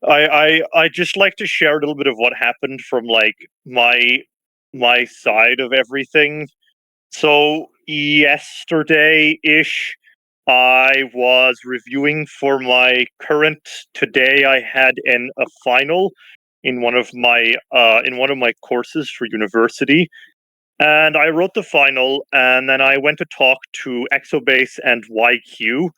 I just like to share a little bit of what happened from like my side of everything. So yesterday-ish, I was reviewing for my current. Today, I had a final in one of my courses for university, and I wrote the final, and then I went to talk to Exobase and YQ.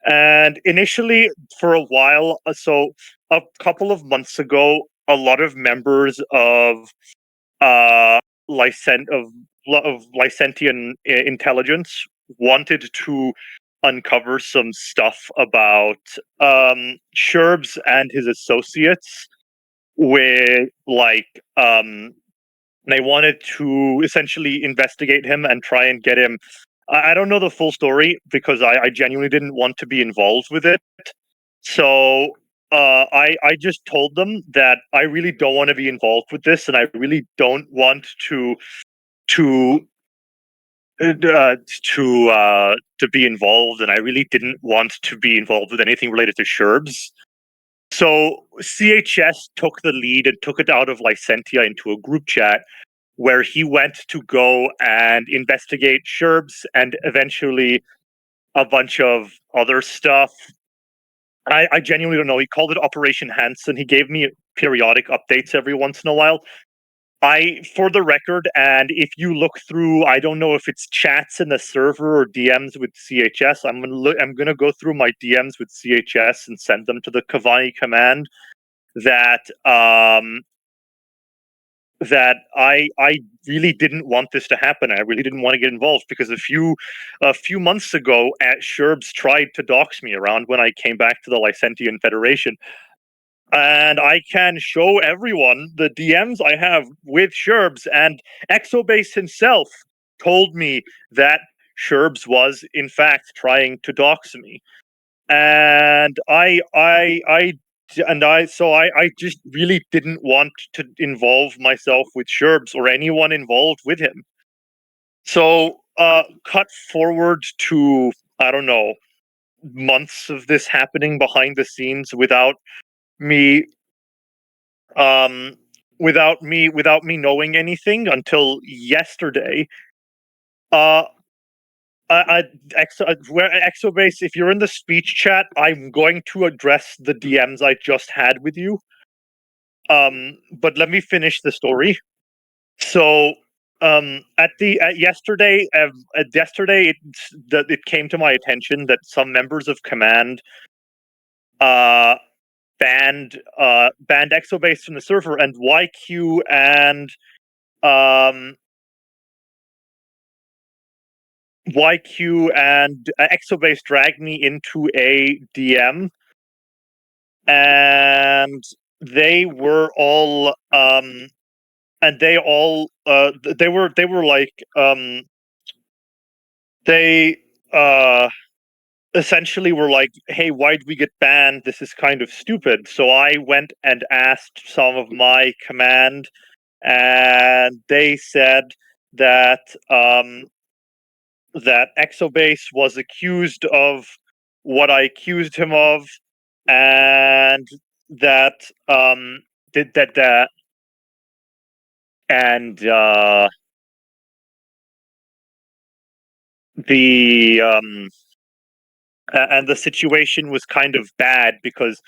And initially, for a while, so a couple of months ago, a lot of members of uh Lycent of Lycentian intelligence wanted to uncover some stuff about Sherbs and his associates with they wanted to essentially investigate him and try and get him. I don't know the full story because I genuinely didn't want to be involved with it. So I just told them that I really don't want to be involved with this, and I really don't want to to be involved, and I really didn't want to be involved with anything related to Sherbs. So CHS took the lead and took it out of Lycentia into a group chat where he went to go and investigate Sherbs and eventually a bunch of other stuff. I genuinely don't know. He called it Operation Hanson. He gave me periodic updates every once in a while. For the record, and if you look through, I don't know if it's chats in the server or DMs with CHS. I'm gonna go through my DMs with CHS and send them to the Kavani command. That I really didn't want this to happen. I really didn't want to get involved because a few months ago, Sherbs tried to dox me around when I came back to the Lycentian Federation. And I can show everyone the DMs I have with Sherbs, and Exobase himself told me that Sherbs was in fact trying to dox me. And I just really didn't want to involve myself with Sherbs or anyone involved with him. So cut forward to, I don't know, months of this happening behind the scenes without me um without me knowing anything until yesterday. uh where Exobase, if you're in the speech chat, I'm going to address the DMs I just had with you. But let me finish the story. So yesterday it came to my attention that some members of command uh banned Exobase from the server, and YQ and um Exobase dragged me into a DM, and they were all they were like they essentially were like, hey, why'd we get banned? This is kind of stupid. So I went and asked some of my command, and they said that that Exobase was accused of what I accused him of, and that did that and the and the situation was kind of bad because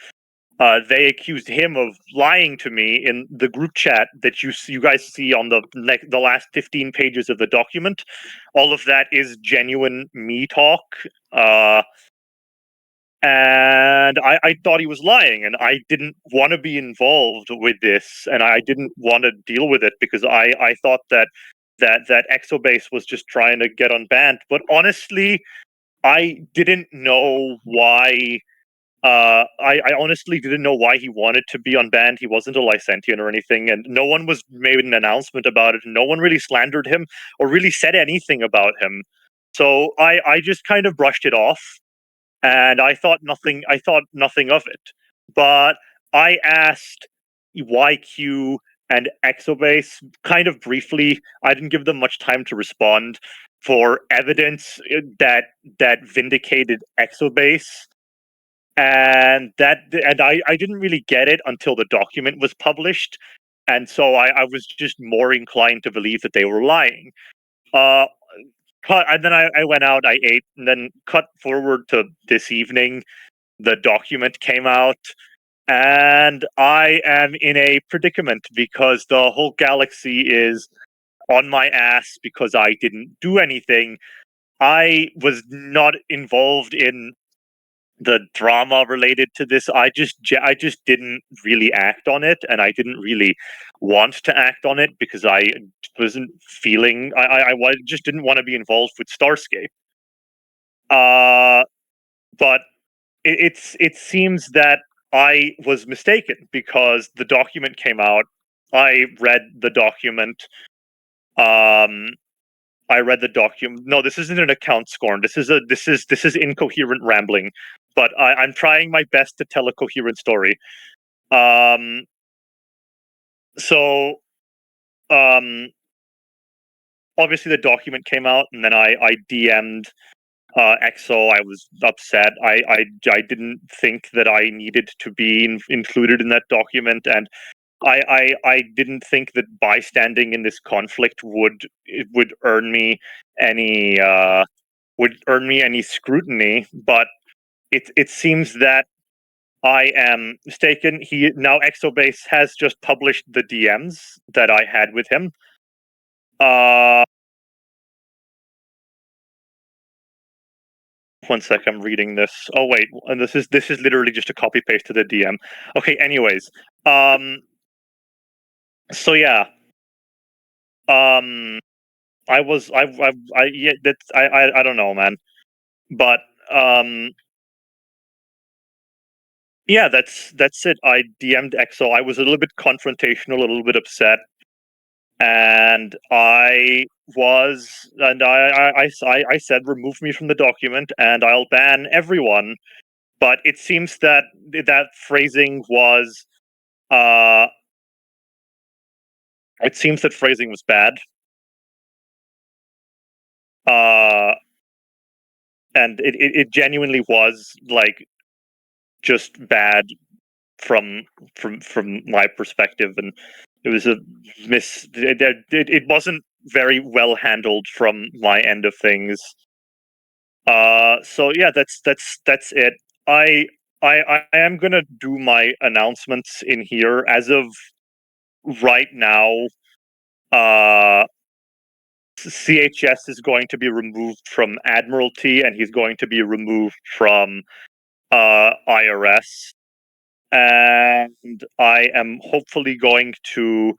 they accused him of lying to me in the group chat that you guys see on the last 15 pages of the document. All of that is genuine me talk. And I thought he was lying, and I didn't want to be involved with this, and I didn't want to deal with it because I thought that Exobase was just trying to get unbanned. But honestly, I didn't know why. I honestly didn't know why he wanted to be unbanned. He wasn't a Lycentian or anything, and no one was made an announcement about it. No one really slandered him or really said anything about him. So I just kind of brushed it off, and I thought nothing of it. But I asked YQ and Exobase kind of briefly. I didn't give them much time to respond for evidence that vindicated Exobase. and I didn't really get it until the document was published, and so I was just more inclined to believe that they were lying. Uh, and then I went out, I ate, and then cut forward to this evening. The document came out, and I am in a predicament because the whole galaxy is on my ass because I didn't do anything. I was not involved in the drama related to this. I just didn't really act on it, and I didn't really want to act on it because I wasn't feeling. Just didn't want to be involved with Starscape. But it seems that I was mistaken because the document came out. I read the document. Um, I read the document. No, this isn't an account scorn. This is incoherent rambling. But I'm trying my best to tell a coherent story. Um, so obviously the document came out, and then I DM'd EXO. I was upset. I didn't think that I needed to be included in that document, and I didn't think that bystanding in this conflict would earn me any scrutiny. But it seems that I am mistaken. He now Exobase has just published the DMs that I had with him. One sec, I'm reading this. Oh wait, and this is literally just a copy paste to the DM. Okay, anyways. So yeah. Yeah, that's I don't know, man. But yeah, that's it. I DM'd EXO. I was a little bit confrontational, a little bit upset, and I said remove me from the document and I'll ban everyone. But it seems that that phrasing was it seems that phrasing was bad. Uh and it genuinely was like just bad from my perspective, and it was a it wasn't very well handled from my end of things. So yeah, that's it. I I am gonna do my announcements in here as of right now. Uh, CHS is going to be removed from Admiralty, and he's going to be removed from IRS. And I am hopefully going to.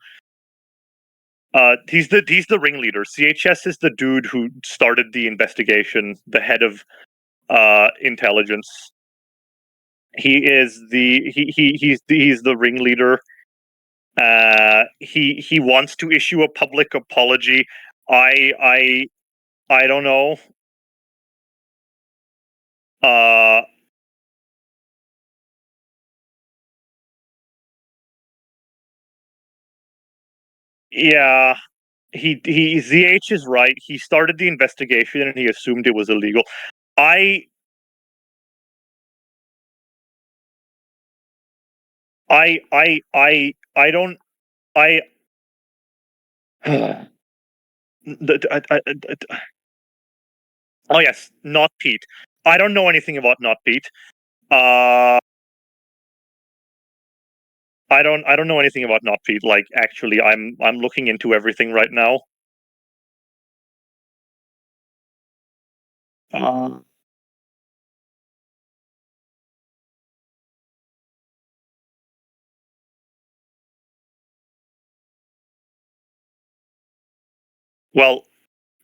He's the ringleader. CHS is the dude who started the investigation, the head of intelligence. He is he's the ringleader. He wants to issue a public apology. I don't know. Uh, yeah, he ZH is right. He started the investigation and he assumed it was illegal. I I don't I. Oh yes, not Pete. I don't know anything about not Pete. Uh, I don't know anything about not Pete. Like actually, I'm looking into everything right now. Well,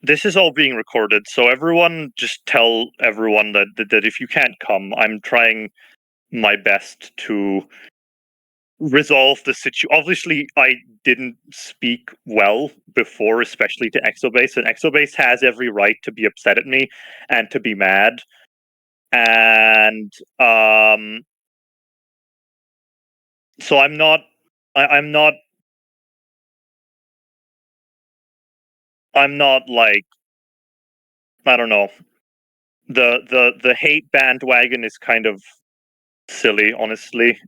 this is all being recorded, so everyone just tell everyone that if you can't come, I'm trying my best to resolve the situation. Obviously, I didn't speak well before, especially to Exobase, and Exobase has every right to be upset at me and to be mad. And so I'm not. I'm not. I'm not like I don't know. The hate bandwagon is kind of silly, honestly.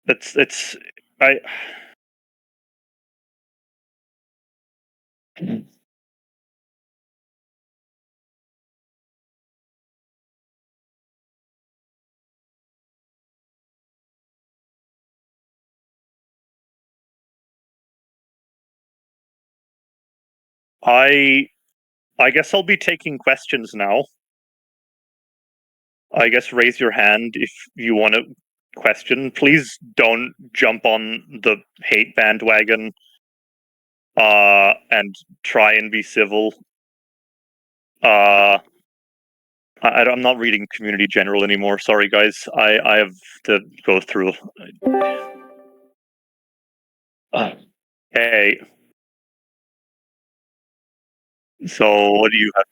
It's I I I guess I'll be taking questions now. I guess raise your hand if you want to question. Please don't jump on the hate bandwagon and try and be civil. I'm not reading Community General anymore. Sorry, guys. I have to go through. Hey. So what do you have?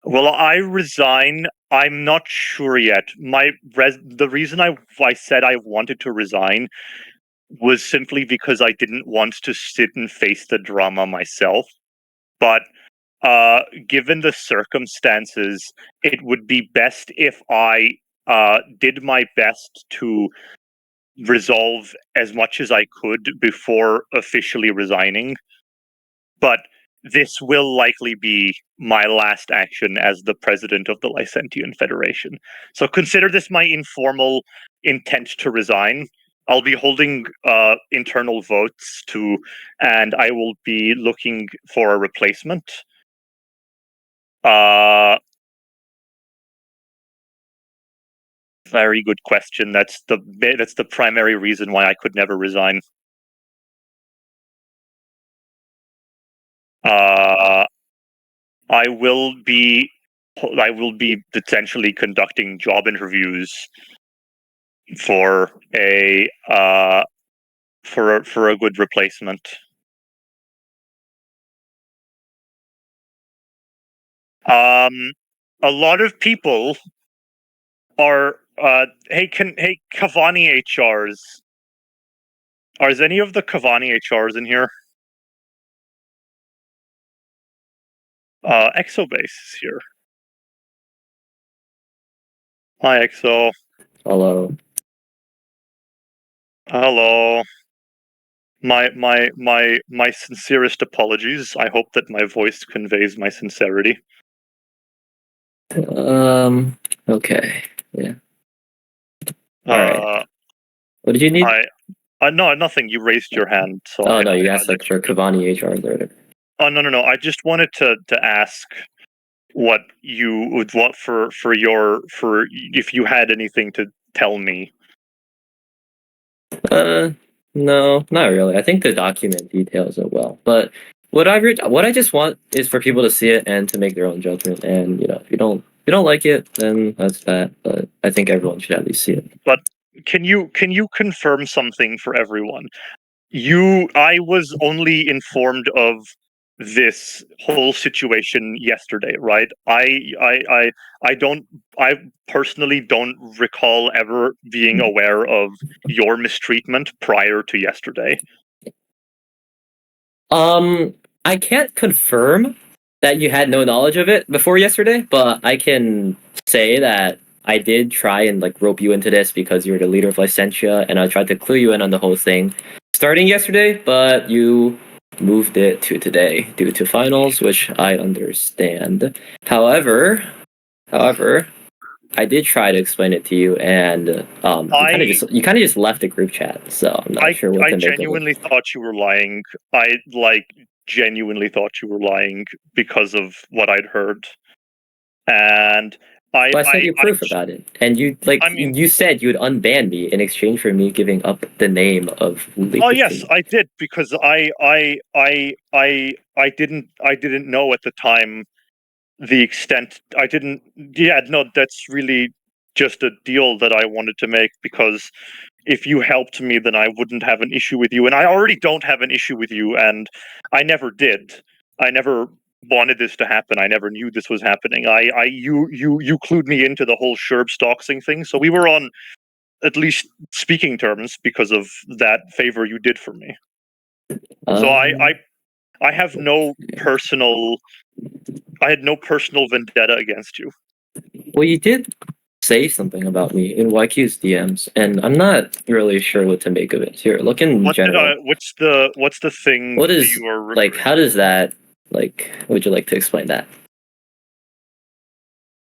Well, I resign. I'm not sure yet. The reason I said I wanted to resign was simply because I didn't want to sit and face the drama myself. But given the circumstances, it would be best if I did my best to resolve as much as I could before officially resigning. But this will likely be my last action as the president of the Lycentian Federation. So consider this my informal intent to resign. I'll be holding internal votes and I will be looking for a replacement. Very good question. That's the primary reason why I could never resign. I will be potentially conducting job interviews for a for a good replacement. A lot of people are hey Cavani HRs. Are any of the Cavani HRs in here? Exobase is here. Hi Exo. Hello. Hello. My sincerest apologies. I hope that my voice conveys my sincerity. Okay. Yeah. All right. What did you need? No, nothing. You raised your hand, so. Oh no, you asked like for Cavani HR alert. Oh no! I just wanted to ask what you would want for if you had anything to tell me. No, not really. I think the document details it well, but what I just want is for people to see it and to make their own judgment. And if you don't like it, then that's that. But I think everyone should at least see it. But can you confirm something for everyone? I was only informed of this whole situation yesterday, right? I personally don't recall ever being aware of your mistreatment prior to yesterday. I can't confirm that you had no knowledge of it before yesterday, but I can say that I did try and rope you into this because you're the leader of Lycentia, and I tried to clue you in on the whole thing starting yesterday, but you moved it to today due to finals, which I understand. However, I did try to explain it to you, and you kind of just left the group chat, so I'm not sure what to make of it. I genuinely thought you were lying. I genuinely thought you were lying because of what I'd heard, and I sent you proof about it, and you you said you would unban me in exchange for me giving up the name of. Oh yes, I did, because I didn't know at the time the extent. I didn't. Yeah, no, that's really just a deal that I wanted to make, because if you helped me, then I wouldn't have an issue with you, and I already don't have an issue with you, and I never did. I never wanted this to happen. I never knew this was happening. You clued me into the whole Sherb doxing thing, so we were on at least speaking terms because of that favor you did for me. So I have no personal. I had no personal vendetta against you. Well, you did say something about me in YQ's DMs, and I'm not really sure what to make of it. Here, look in general. What's the thing What is you are like? How does that like? Would you like to explain that?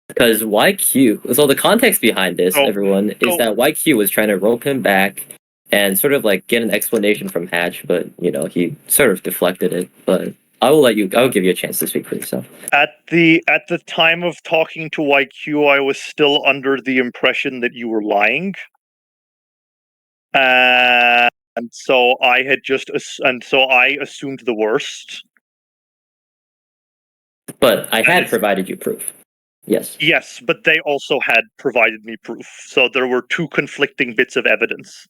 Because YQ, so the context behind this, everyone, is that YQ was trying to rope him back and sort of like get an explanation from Hatch, but he sort of deflected it. But I will give you a chance to speak for yourself. At the time of talking to YQ, I was still under the impression that you were lying. And so I assumed the worst. But I had provided you proof. Yes. Yes, but they also had provided me proof. So there were two conflicting bits of evidence.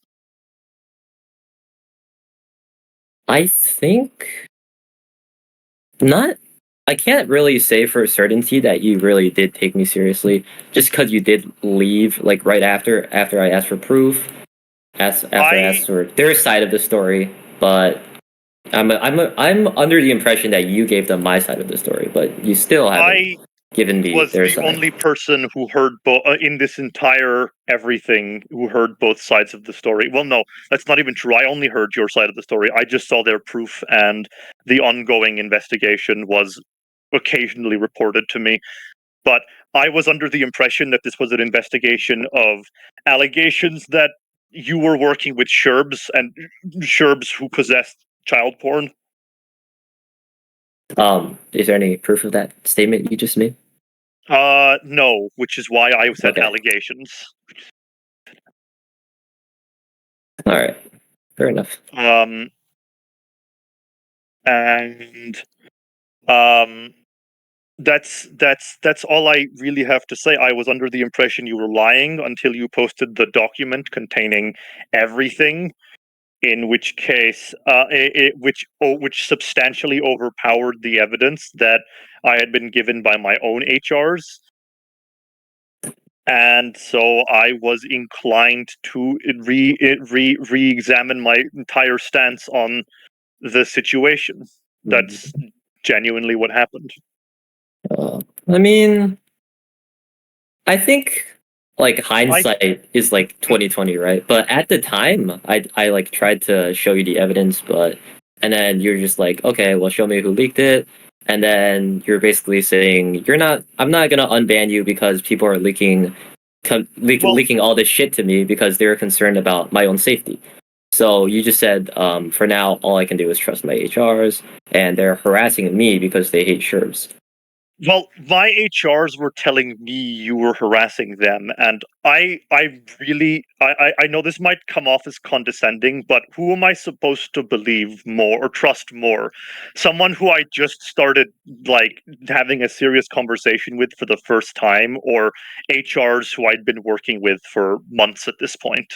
I think not. I can't really say for certainty that you really did take me seriously, just because you did leave like right after I asked for proof, I asked for their side of the story. But I'm under the impression that you gave them my side of the story, but you still haven't given me their side. I was the only person who heard both in this entire everything who heard both sides of the story. Well, no, that's not even true. I only heard your side of the story. I just saw their proof, and the ongoing investigation was occasionally reported to me. But I was under the impression that this was an investigation of allegations that you were working with Sherbs and Sherbs who possessed child porn. Is there any proof of that statement you just made? No, which is why I said allegations. All right, fair enough. That's all I really have to say. I was under the impression you were lying until you posted the document containing everything, in which case, which substantially overpowered the evidence that I had been given by my own HRs. And so I was inclined to re-examine my entire stance on the situation. That's genuinely what happened. I mean, I think like hindsight is like 2020, right? But at the time, I like tried to show you the evidence, and then you're just like, okay, well, show me who leaked it. And then you're basically saying I'm not gonna unban you because people are leaking all this shit to me because they're concerned about my own safety. So you just said, for now, all I can do is trust my HRs, and they're harassing me because they hate Sherbs. Well, my HRs were telling me you were harassing them, and I know this might come off as condescending, but who am I supposed to believe more or trust more? Someone who I just started like having a serious conversation with for the first time, or HRs who I'd been working with for months at this point?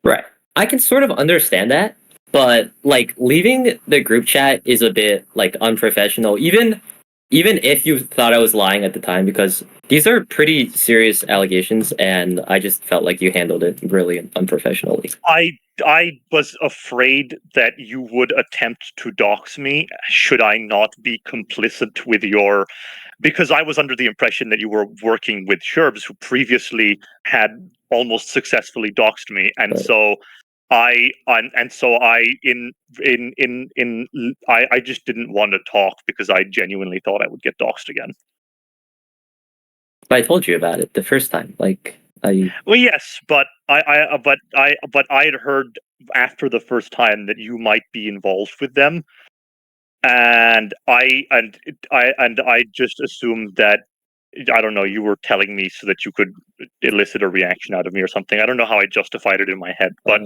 Right. I can sort of understand that, but like leaving the group chat is a bit like unprofessional, even if you thought I was lying at the time, because these are pretty serious allegations, and I just felt like you handled it really unprofessionally. I was afraid that you would attempt to dox me should I not be complicit with your... Because I was under the impression that you were working with Sherbs, who previously had almost successfully doxed me, and so I just didn't want to talk because I genuinely thought I would get doxed again. But I told you about it the first time. Well, yes, but I had heard after the first time that you might be involved with them, and I just assumed that, I don't know, you were telling me so that you could elicit a reaction out of me or something. I don't know how I justified it in my head, but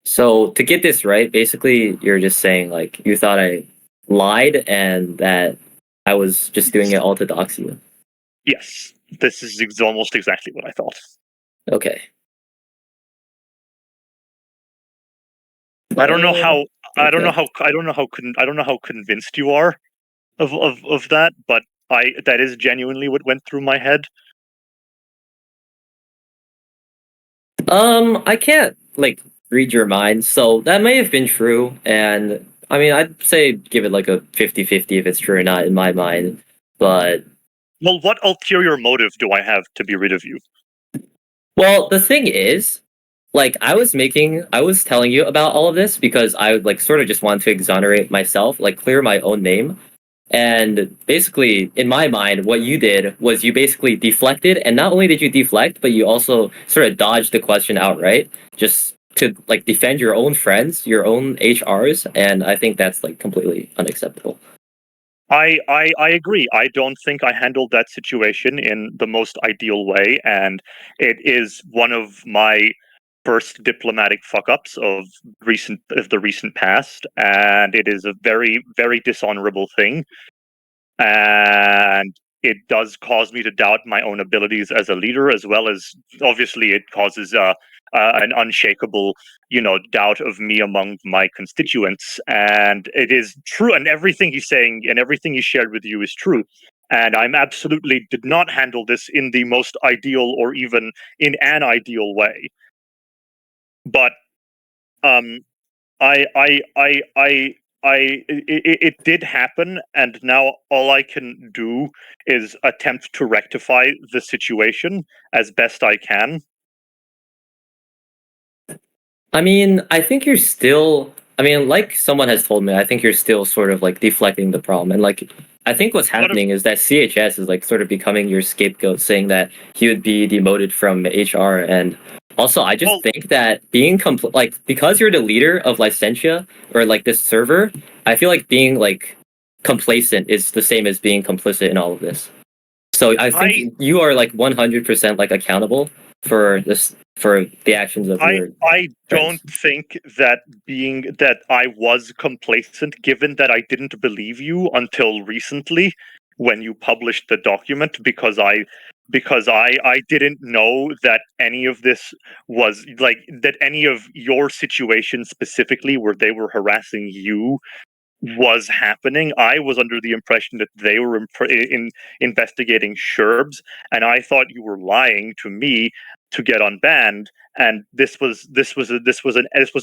so to get this right, basically you're just saying like you thought I lied and that I was just doing it all to dox you. Yes, this is almost exactly what I thought. Okay. I don't know how convinced you are of that, but that is genuinely what went through my head. I can't like read your mind, so that may have been true, and I mean I'd say give it like a 50-50 if it's true or not in my mind, but Well, what ulterior motive do I have to be rid of you? Well, the thing is, like I was telling you about all of this because I like sort of just wanted to exonerate myself, like clear my own name. And basically, in my mind, what you did was you basically deflected, and not only did you deflect, but you also sort of dodged the question outright, just to like defend your own friends, your own HRs, and I think that's like completely unacceptable. I agree. I don't think I handled that situation in the most ideal way, and it is one of my first diplomatic fuck ups of the recent past, and it is a very, very dishonorable thing. And it does cause me to doubt my own abilities as a leader, as well as obviously it causes an unshakable, doubt of me among my constituents. And it is true, and everything he's saying and everything he shared with you is true. And I'm absolutely did not handle this in the most ideal or even in an ideal way. But um, it did happen, and now all I can do is attempt to rectify the situation as best I can. I mean, I think you're still. I mean, like someone has told me, I think you're still sort of like deflecting the problem. And like, I think what's What if happening is that CHS is like sort of becoming your scapegoat, saying that he would be demoted from HR. And also, I just well, think that being like because you're the leader of Lycentia or like this server, I feel like being like complacent is the same as being complicit in all of this. So I think I you are like 100% like accountable for this for the actions of I your I don't friends. think that I was complacent, given that I didn't believe you until recently when you published the document, because I didn't know that any of this was like that any of your situation specifically where they were harassing you was happening. I was under the impression that they were investigating Sherbs, and I thought you were lying to me to get unbanned. And this was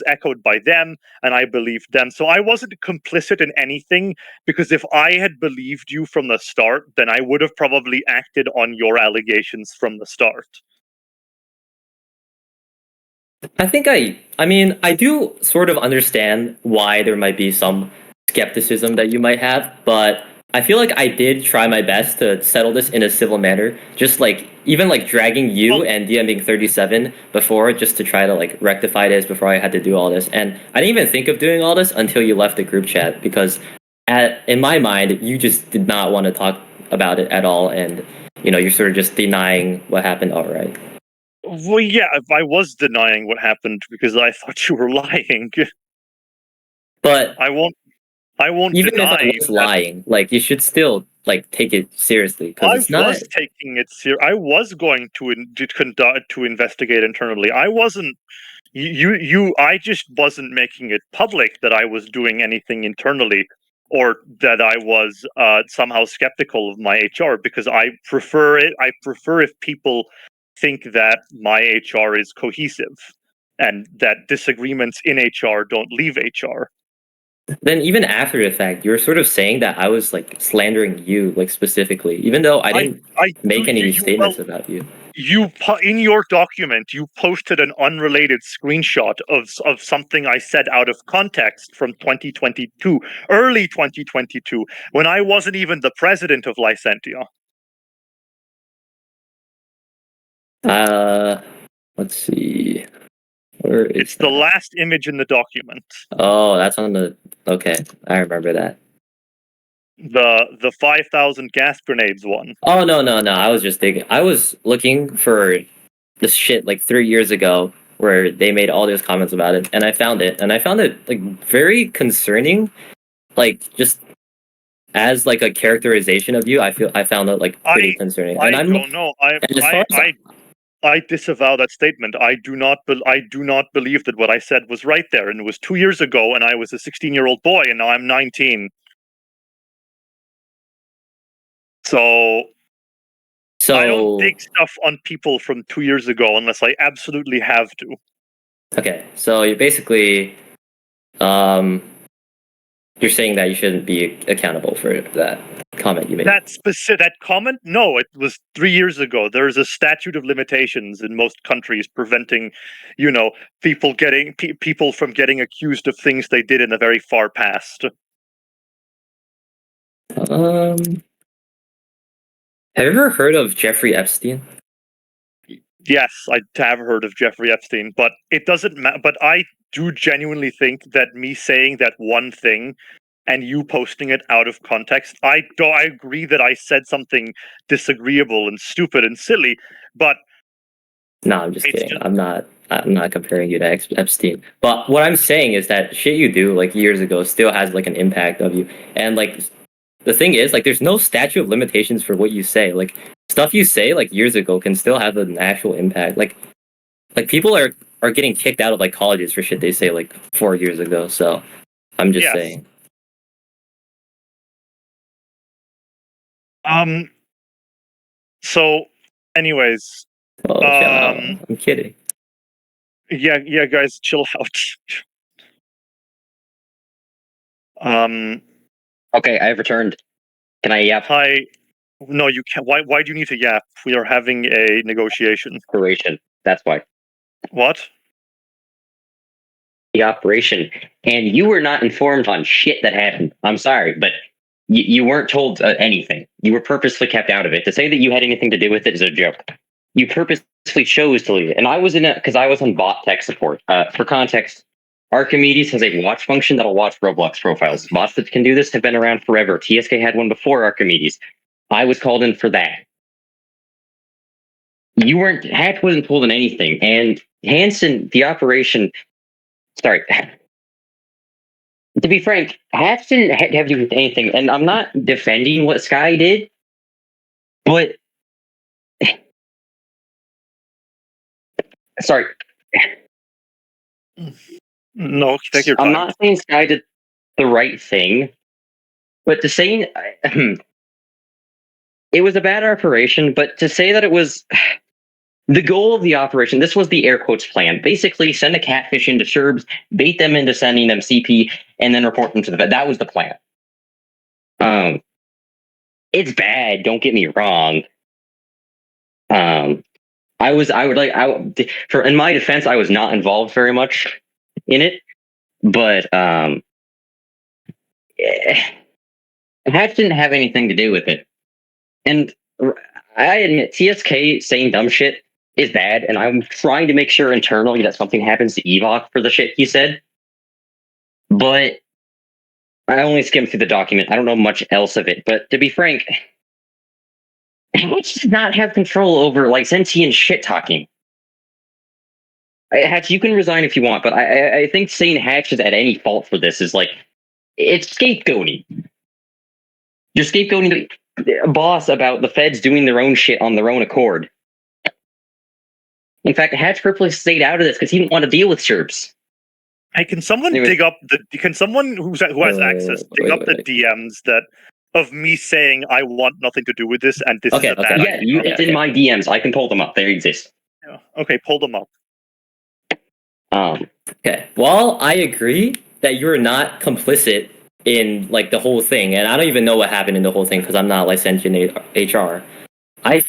echoed by them, and I believed them. So I wasn't complicit in anything, because if I had believed you from the start, then I would have probably acted on your allegations from the start. I mean, I do sort of understand why there might be some skepticism that you might have, but I feel like I did try my best to settle this in a civil manner. Just like even like dragging you Well, and DMing 37 before just to try to like rectify this before I had to do all this. And I didn't even think of doing all this until you left the group chat because in my mind, you just did not want to talk about it at all and you're sort of just denying what happened outright. well, yeah, I was denying what happened because I thought you were lying. But I won't. I won't even if I deny was that lying, like you should still like take it seriously because I it's not. was taking it serious. I was going to conduct to investigate internally. I wasn't. I just wasn't making it public that I was doing anything internally, or that I was somehow skeptical of my HR, because I prefer it. I prefer if people think that my HR is cohesive, and that disagreements in HR don't leave HR. Then even after the fact, you're sort of saying that I was like slandering you like specifically, even though I I didn't I do make any you well. statements about you. In your document you posted an unrelated screenshot of something I said out of context from 2022, early 2022, when I wasn't even the president of Lycentia. Uh, let's see. Where is It's the that? last image in the document. Oh, that's on the. Okay, I remember that. The 5,000 gas grenades one. Oh no! I was just thinking. I was looking for this shit like 3 years ago where they made all those comments about it, and I found it, like very concerning. Like just as like a characterization of you, I found it like pretty I concerning. And I I'm don't know. and as far as I disavow that statement. I do not believe that what I said was right there, and it was 2 years ago, and I was a 16-year-old boy, and now I'm 19. So I don't so dig stuff on people from 2 years ago unless I absolutely have to. okay, so you're basically um you're saying that you shouldn't be accountable for that comment you made. That comment? No, it was 3 years ago. There's a statute of limitations in most countries preventing, people from getting accused of things they did in the very far past. Have you ever heard of Jeffrey Epstein? Yes, I have heard of Jeffrey Epstein, but it doesn't matter. But I do genuinely think that me saying that one thing and you posting it out of context, I agree that I said something disagreeable and stupid and silly, but no, I'm just kidding. I'm not comparing you to Epstein. But what I'm saying is that shit you do like years ago still has like an impact of you. And like the thing is, like, there's no statute of limitations for what you say. Like, stuff you say like years ago can still have an actual impact. Like people are getting kicked out of like colleges for shit they say like 4 years ago. So I'm just saying. So, anyways. Oh, I'm kidding. Yeah, guys, chill out. Okay, I have returned. Can I yap? Hi. No, you can't. Why do you need to yap? We are having a negotiation. Operation. That's why. What? The operation. And you were not informed on shit that happened. I'm sorry, but you weren't told anything. You were purposely kept out of it. To say that you had anything to do with it is a joke. You purposely chose to leave it. And I was because I was on bot tech support. For context, Archimedes has a watch function that'll watch ROBLOX profiles. Bots that can do this have been around forever. TSK had one before Archimedes. I was called in for that. Hatch wasn't told in anything. And Hansen, the operation, sorry. To be frank, Hatch didn't have to do with anything. And I'm not defending what Sky did, but sorry. No, take your time. I'm not saying Sky did the right thing, but to say it was a bad operation, but to say that it was the goal of the operation, this was the air quotes plan. Basically, send a catfish into Sherbs, bait them into sending them CP, and then report them to the vet. That was the plan. It's bad. Don't get me wrong. In my defense, I was not involved very much in it, but Hatch didn't have anything to do with it. And I admit, TSK saying dumb shit is bad, and I'm trying to make sure internally that something happens to Evok for the shit he said. But I only skimmed through the document. I don't know much else of it. But to be frank, Hatch does not have control over Lycentian shit talking. Hatch, you can resign if you want, but I think saying Hatch is at any fault for this is it's scapegoating. You're scapegoating the boss about the feds doing their own shit on their own accord. In fact, Hatch purposely stayed out of this because he didn't want to deal with Sherbs. Hey, can someone dig up can someone who has access dig up the DMs of me saying I want nothing to do with this and this is a bad idea? Yeah, it's in my DMs. I can pull them up. They exist. Yeah. Okay, pull them up. Okay. While I agree that you're not complicit in the whole thing, and I don't even know what happened in the whole thing because I'm not Lycentian HR. I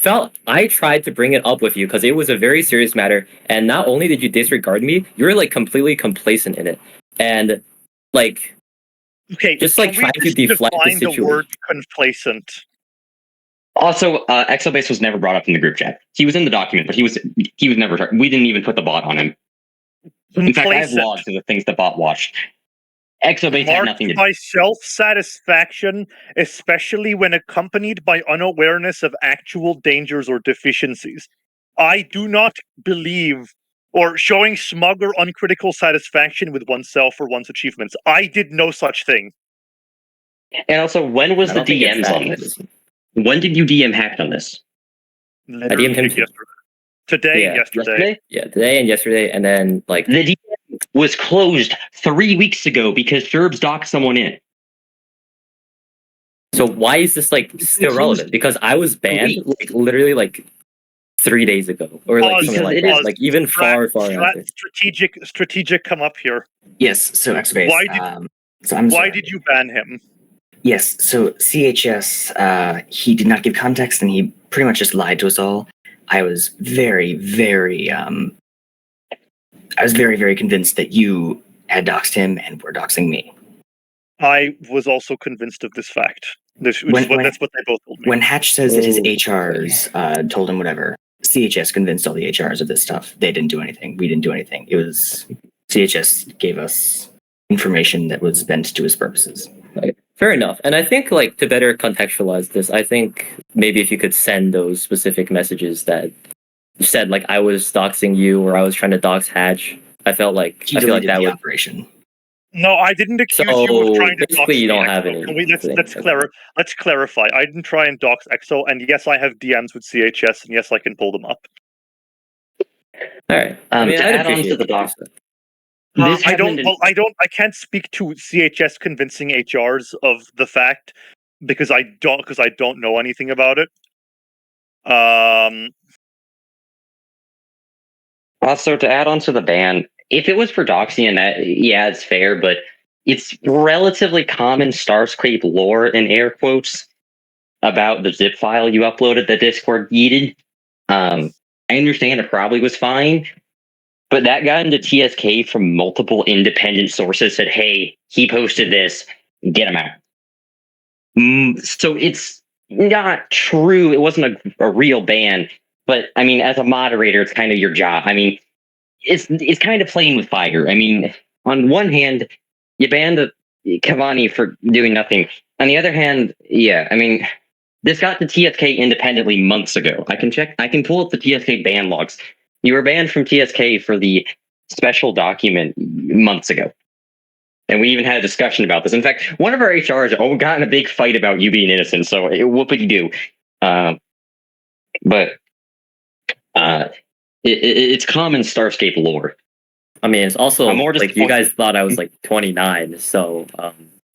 tried to bring it up with you because it was a very serious matter, and not only did you disregard me, you were completely complacent in it, and okay, just trying to deflect the situation. The word complacent. Also, Exobase was never brought up in the group chat. He was in the document, but he was never. We didn't even put the bot on him. In fact, I have logs of the things the bot watched. Exobase had nothing to do. By self-satisfaction, especially when accompanied by unawareness of actual dangers or deficiencies. I do not believe or showing smug or uncritical satisfaction with oneself or one's achievements. I did no such thing. And also, when was the DMs on this? When did you DM Hacked on this? I DM'd him yesterday. Today and yesterday. Yeah, today and yesterday, and then the DM was closed 3 weeks ago because Sherbs docked someone in. So why is this still relevant? Because I was banned literally 3 days ago, or something like that. Even far after. Strategic, come up here. Yes. So Exobase. Why did you ban him? Yes, so CHS, he did not give context, and he pretty much just lied to us all. I was very, very convinced that you had doxed him and were doxing me. I was also convinced of this fact. That's what they both told me. When Hatch says that his HRs told him whatever, CHS convinced all the HRs of this stuff. They didn't do anything. We didn't do anything. It was CHS gave us information that was bent to his purposes. Right. Fair enough. And I think, like, to better contextualize this, I think maybe if you could send those specific messages that said, like, I was doxing you or I was trying to dox Hatch, I feel like that would operation. No, I didn't accuse you of trying to dox basically you don't EXO. have any. Let's clarify. I didn't try and dox EXO, and yes, I have DMs with CHS, and yes, I can pull them up. All right. To add on to the dox. I can't speak to CHS convincing HRs of the fact because I don't know anything about it. Also, to add on to the ban, if it was for doxing, that yeah, it's fair, but it's relatively common Starscape lore in air quotes about the zip file you uploaded that Discord yeeted. I understand it probably was fine, but that got into TSK from multiple independent sources said, hey, he posted this, get him out. So it's not true. It wasn't a real ban, but I mean, as a moderator, it's kind of your job. I mean, it's kind of playing with fire. I mean, on one hand, you banned Cavani for doing nothing. On the other hand, yeah, I mean, this got to TSK independently months ago. I can pull up the TSK ban logs. You were banned from TSK for the special document months ago. And we even had a discussion about this. In fact, one of our HRs got in a big fight about you being innocent, so whoopity-doo. But it's common Starscape lore. I mean, it's also more like you guys thought I was like 29, so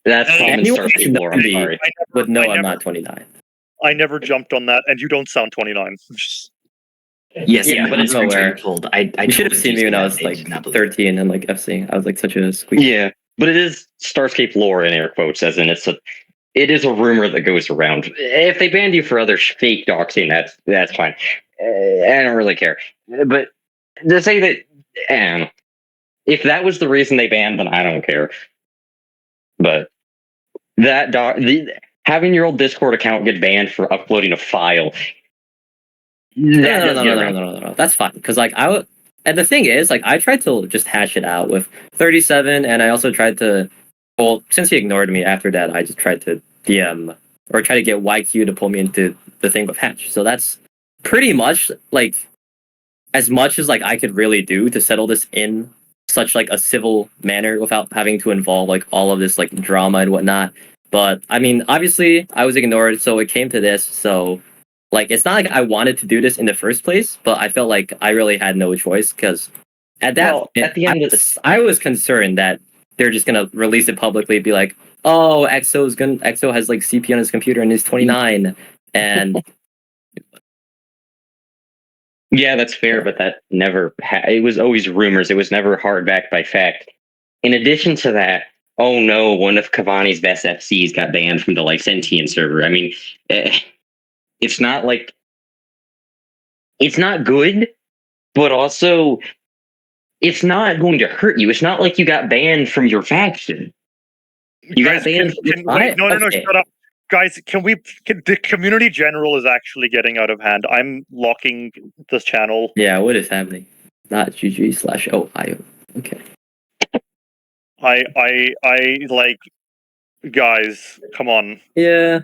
that's common Starscape lore. I'm sorry. I'm not 29. I never jumped on that, and you don't sound 29. Yes, yeah, but it's nowhere. You should have seen me when I was like 13 and like FC. I was like such a squeak. Yeah, but it is Starscape lore in air quotes, as in it is a rumor that goes around. If they banned you for other fake doxing, that's fine. I don't really care. But to say that, if that was the reason they banned, then I don't care. But having your old Discord account get banned for uploading a file. No. That's fine. Because like and the thing is, like I tried to just hash it out with 37, and I also tried to. Well, since he ignored me after that, I just tried to DM or try to get YQ to pull me into the thing with Hatch. So that's pretty much like as much as like I could really do to settle this in such like a civil manner without having to involve like all of this like drama and whatnot. But I mean, obviously I was ignored, so it came to this. So like it's not like I wanted to do this in the first place, but I felt like I really had no choice because at the end I was concerned that they're just gonna release it publicly, be like, oh, EXO has like CP on his computer and he's 29, and yeah, that's fair, but that never. It was always rumors. It was never hard backed by fact. In addition to that, oh no, one of Cavani's best FCs got banned from the Lycentian server. I mean, it's not like it's not good, but also it's not going to hurt you. It's not like you got banned from your faction. You got banned. No, shut up. Guys, the community general is actually getting out of hand. I'm locking this channel. Yeah, what is happening? Not GG/Ohio. Okay. I like, guys, come on. Yeah.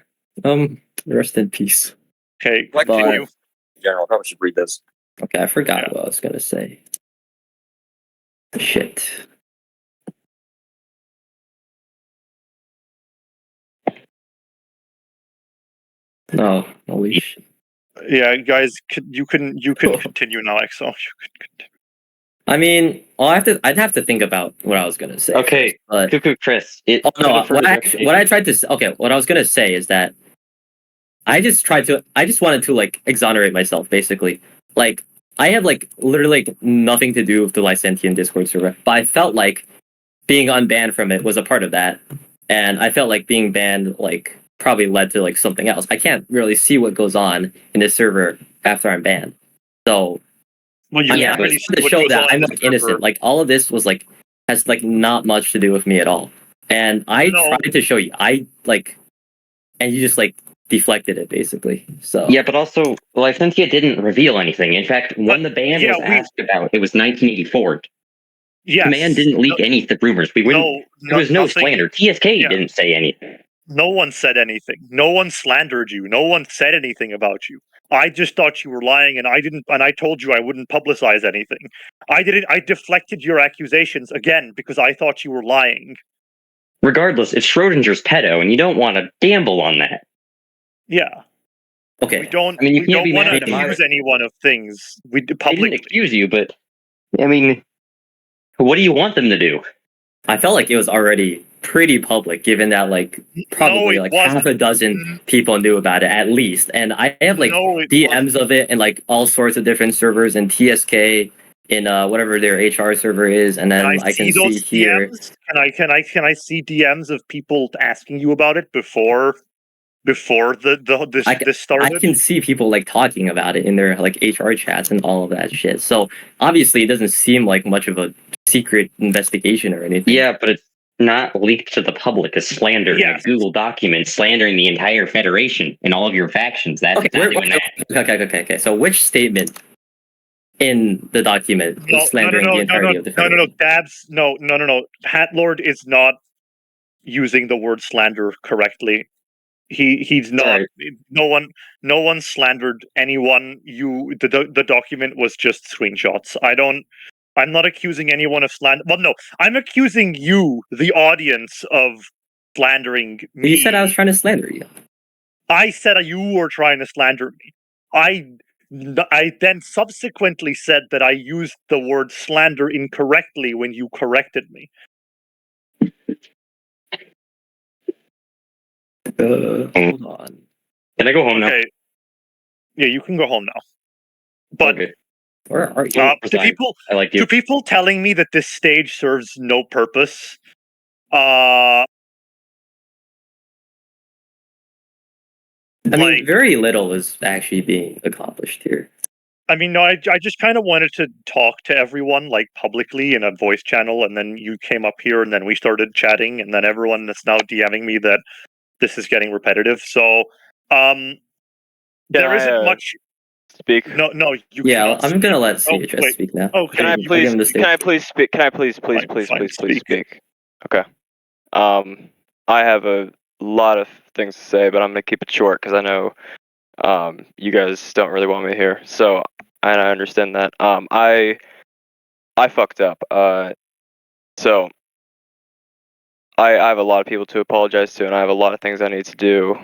Rest in peace. Okay, continue. General, probably should read this. Okay, I forgot what I was gonna say. Shit. No, holy shit. Yeah, guys, you can continue now, EXO. You can continue. I mean, I'd have to think about what I was gonna say. Okay, but Cuckoo Chris. what I was gonna say is that I just wanted to like exonerate myself, basically. Like I have like literally like, nothing to do with the Lycentian Discord server, but I felt like being unbanned from it was a part of that. and I felt like being banned like probably led to like something else. I can't really see what goes on in this server after I'm banned. So Well, you I mean, Yeah, I can't really just see want to what show goes that on I'm in the like innocent. server. Like all of this was like has like not much to do with me at all. And I No. tried to show you. I like, and you just like deflected it basically. So Yeah, but also Lycentia didn't reveal anything. In fact, when the ban yeah, was asked about, it was 1984. Yes. Command didn't leak any rumors. We wouldn't. There was no nothing. slander. TSK Yeah. didn't say anything. No one said anything. No one slandered you. No one said anything about you. I just thought you were lying, and I didn't. And I told you I wouldn't publicize anything. I didn't. I deflected your accusations again because I thought you were lying. Regardless, it's Schrodinger's pedo, and you don't want to gamble on that. Yeah. okay. We don't. I mean, you we can't don't be want mad to at him. accuse anyone of things. We They didn't publicly. accuse you, but I mean, what do you want them to do? I felt like it was already pretty public, given that like probably it like wasn't. half a dozen people knew about it at least. And I have like No, it DMs of it in like all sorts of different servers and TSK in whatever their HR server is, and then I can see those here. DMs? Can I see DMs of people asking you about it before this I started? can see people like talking about it in their like HR chats and all of that shit. So obviously, it doesn't seem like much of a secret investigation or anything. Yeah, but it's not leaked to the public as slander in Yes. a Google document, slandering the entire Federation and all of your factions. That's Okay, not doing that. okay. So which statement in the document is slandering the entirety of the Federation? Dabs, no. Hatlord is not using the word slander correctly. He's not. Sorry. No one slandered anyone. The document was just screenshots. I'm not accusing anyone of slander. Well, no, I'm accusing you, the audience, of slandering me. You said I was trying to slander you. I said you were trying to slander me. I then subsequently said that I used the word slander incorrectly when you corrected me. Hold on. Can I go home now? Okay. Yeah, you can go home now. But Okay. Where are you? to Resign. people, I like you. to people telling me that this stage serves no purpose, I mean, like- very little is actually being accomplished here. I mean, no, I just kind of wanted to talk to everyone, like, publicly in a voice channel, and then you came up here, and then we started chatting, and then everyone is now DMing me that this is getting repetitive. So, there isn't much. Speak. No, you. Yeah, cannot I'm gonna let Oh, CHS wait. speak now. Okay, Can I you please? give him the stage. Can I please speak? Can I please Fine, speak? Okay. I have a lot of things to say, but I'm gonna keep it short because I know you guys don't really want me here. So, and I understand that. I fucked up. So I have a lot of people to apologize to, and I have a lot of things I need to do.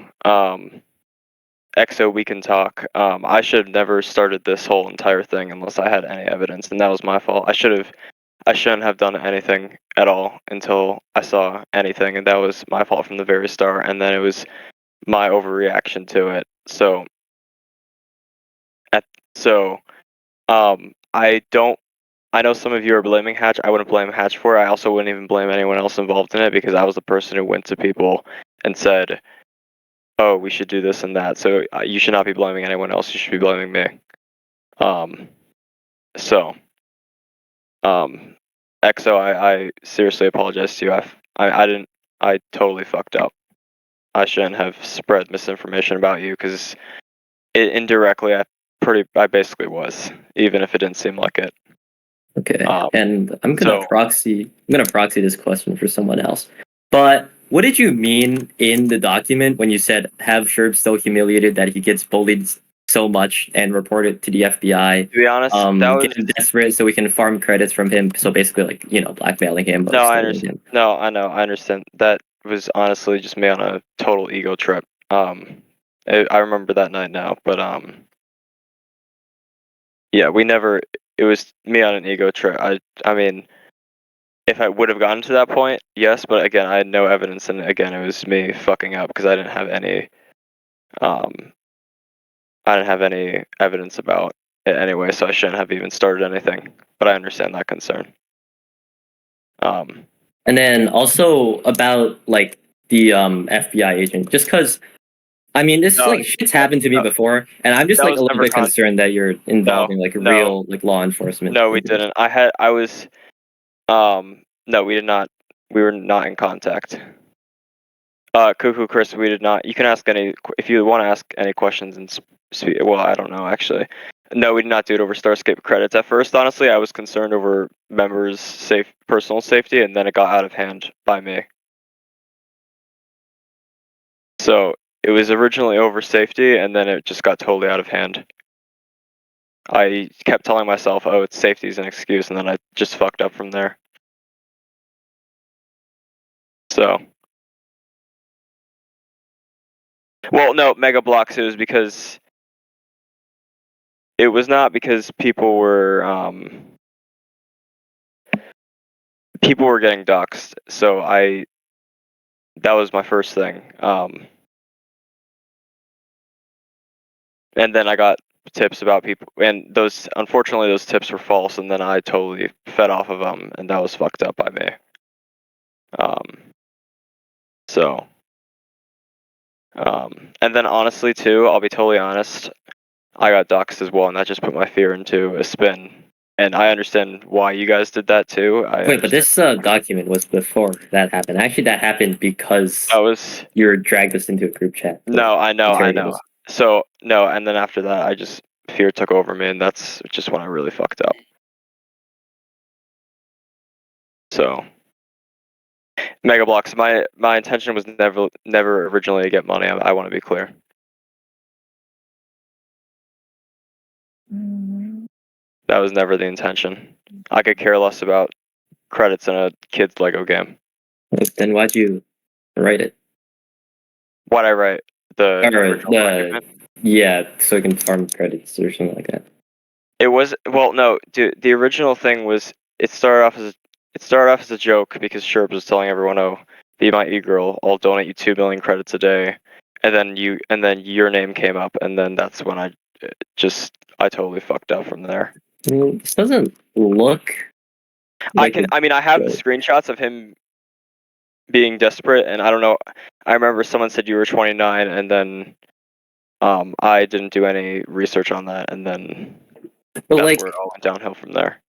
EXO, we can talk. I should have never started this whole entire thing unless I had any evidence, and that was my fault. I shouldn't have done anything at all until I saw anything, and that was my fault from the very start. And then it was my overreaction to it. So, I know some of you are blaming Hatch. I wouldn't blame Hatch for it. I also wouldn't even blame anyone else involved in it because I was the person who went to people and said, "Oh, we should do this and that." So you should not be blaming anyone else. You should be blaming me. EXO, I seriously apologize to you. I totally fucked up. I shouldn't have spread misinformation about you because indirectly I basically was, even if it didn't seem like it. Okay, and I'm gonna proxy this question for someone else. But what did you mean in the document when you said have Sherb so humiliated that he gets bullied so much and reported to the FBI? To be honest, that was getting desperate so we can farm credits from him. So basically, like blackmailing him. No, I understand. No, I know, I understand. That was honestly just me on a total ego trip. I remember that night now, but yeah, it was me on an ego trip. I mean, if I would have gotten to that point, yes, but again, I had no evidence, and again, it was me fucking up because I didn't have any evidence about it anyway, so I shouldn't have even started anything. But I understand that concern. And then also about like the FBI agent, just because. I mean, this No, like shit's happened to me no. before, and I'm just That like was a little never bit concerned that you're involving like no. real like law enforcement. No, we didn't. No, we did not. We were not in contact. Cuckoo Chris, we did not. You can ask if you want to ask any questions and speak. Well, I don't know actually. No, we did not do it over Starscape credits. At first, honestly, I was concerned over members' personal safety, and then it got out of hand by me. So it was originally over safety, and then it just got totally out of hand. I kept telling myself, "Oh, it's safety's an excuse," and then I just fucked up from there. So, well, no, Mega Blocks. It was not because people were getting doxxed. So that was my first thing. And then I got tips about people, and unfortunately those tips were false, and then I totally fed off of them, and that was fucked up by me. And then honestly too, I'll be totally honest, I got doxxed as well, and that just put my fear into a spin. And I understand why you guys did that too. Wait, but this document was before that happened. Actually, that happened because you dragged us into a group chat. No, I know. So no, and then after that, fear took over me, and that's just when I really fucked up. So, Mega Blocks, my intention was never originally to get money. I want to be clear. That was never the intention. I could care less about credits in a kid's Lego game. Then why'd you write it? Why'd I write yeah, so you can farm credits or something like that. It was no, dude. The original thing was it started off as a joke because Sherb was telling everyone, "Oh, be my e-girl. I'll donate you 2 million credits a day," and then your name came up, and then that's when I totally fucked up from there. This doesn't look. I have the screenshots of him being desperate, and I don't know. I remember someone said you were 29, and then I didn't do any research on that, and then that's where it all went downhill from there.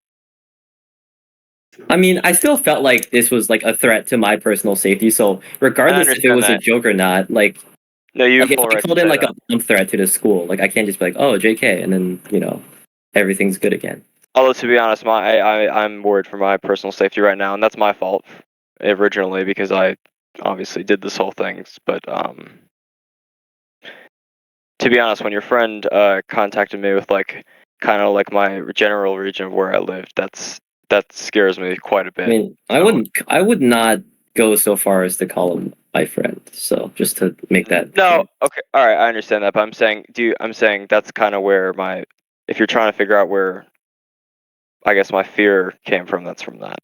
I mean, I still felt like this was like a threat to my personal safety. So regardless if it was a joke or not, like, no, you if I called in like a bomb threat to the school, like I can't just be like, "Oh, JK," and then everything's good again. Although to be honest, I'm worried for my personal safety right now, and that's my fault originally because I obviously did this whole thing. But to be honest, when your friend contacted me with like kind of like my general region of where I lived, that scares me quite a bit. I mean, I would not go so far as to call him my friend. So just to make that clear. Okay, all right, I understand that, but I'm saying that's kind of where if you're trying to figure out where I guess my fear came from, that's from that.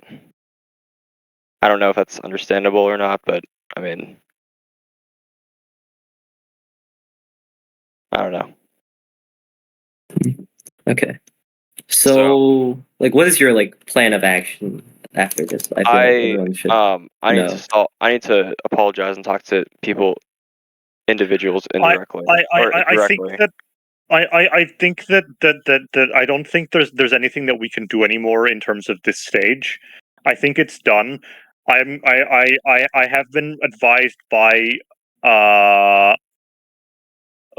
I don't know if that's understandable or not, but I mean, I don't know. Okay. So like, what is your like plan of action after this? I feel like everyone should I need to apologize and talk to individuals indirectly. I think that I don't think there's anything that we can do anymore in terms of this stage. I think it's done. I have been advised by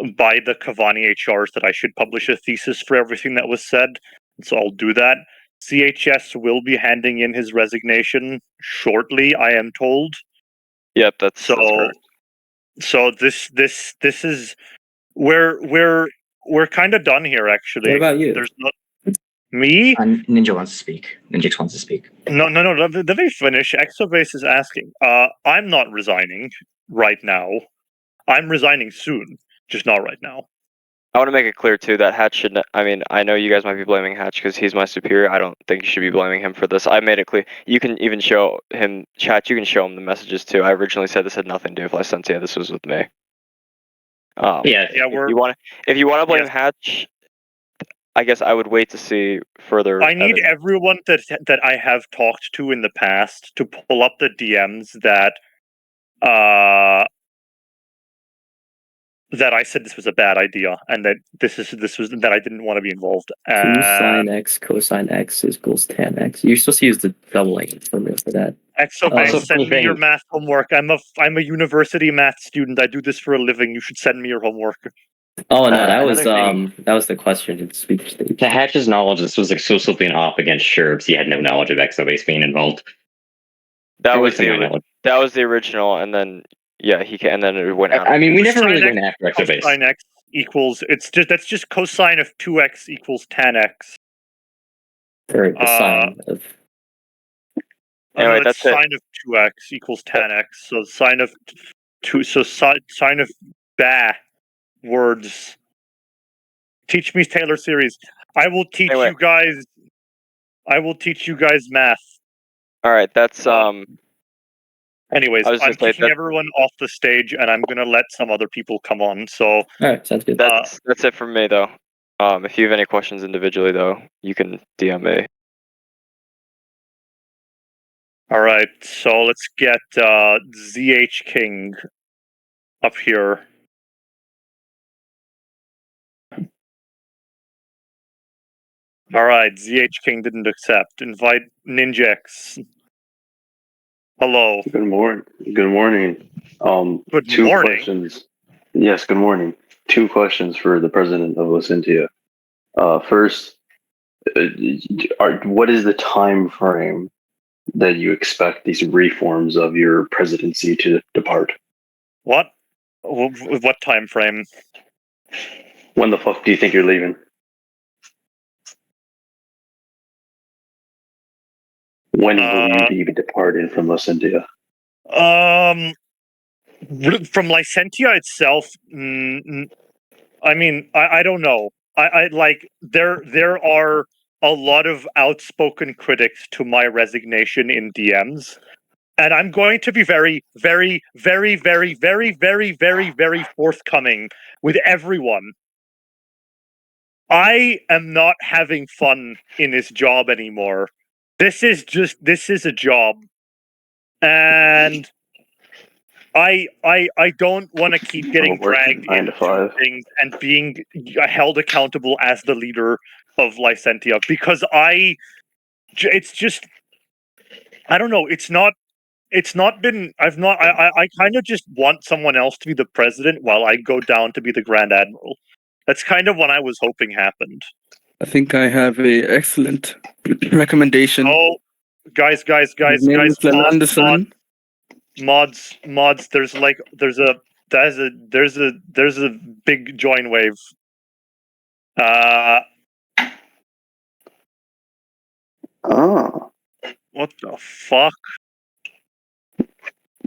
the Cavani HRs that I should publish a thesis for everything that was said, so I'll do that. CHS will be handing in his resignation shortly, I am told. Yep, that's correct. So this is we're kind of done here, actually. What about you? There's not me. Ninja wants to speak. Ninja wants to speak. No. Let me finish. Exobase is asking. I'm not resigning right now. I'm resigning soon, just not right now. I want to make it clear too that Hatch should. I mean, I know you guys might be blaming Hatch because he's my superior. I don't think you should be blaming him for this. I made it clear. You can even show him chat. You can show him the messages too. I originally said this had nothing to do with Lycentia. This was with me. If you want to blame Hatch, I guess I would wait to see further. I need everyone that I have talked to in the past to pull up the DMs that that I said this was a bad idea, and that this was that I didn't want to be involved. Sine x cosine x is equals tan x. You're supposed to use the doubling formula for that. Exobase, Also, send funny me your thing- math homework. I'm a university math student. I do this for a living. You should send me your homework. Oh no, that was another thing- that was the question in speech stage. To Hatch's knowledge, this was exclusively an op against Sherbs. He had no knowledge of Exobase being involved. That Or was to my the knowledge. that was the original, and then yeah, and then it went out. I mean, we never Cosine really x, went after Exobase. Cosine x equals that's just cosine of 2x equals tan x. Or the sine of Anyway, that's that's it. sine of 2x equals tan x. So sine of sine of words. Teach me Taylor series. I will teach Anyway. you guys. I will teach you guys math. All right, that's Anyways, I was I'm just like, kicking that- everyone off the stage, and I'm gonna let some other people come on. So all right, sounds good. that's it from me though. If you have any questions individually though, you can DM me. all right, so let's get ZH King up here. All right, ZH King didn't accept. Invite Ninjax. Hello. Good morning. Good morning. Good Two morning. questions. Yes, good morning. Two questions for the president of Lycentia. First, what is the time frame that you expect these reforms of your presidency to depart? What? What time frame? When the fuck do you think you're leaving? When will you be departing from Lycentia? From Lycentia itself, I mean, I don't know. I like there are a lot of outspoken critics to my resignation in DMs, and I'm going to be very, very, very, very, very, very, very, very forthcoming with everyone. I am not having fun in this job anymore. This is a job, and I don't want to keep getting Working dragged 9 to into 5. things and being held accountable as the leader of Lycentia, because it's just, I don't know. It's not been. I kind of just want someone else to be the president while I go down to be the Grand Admiral. That's kind of what I was hoping happened. I think I have a excellent recommendation. Oh, guys, His name is Glenn Anderson. mods, there's a big join wave. Oh, What the fuck?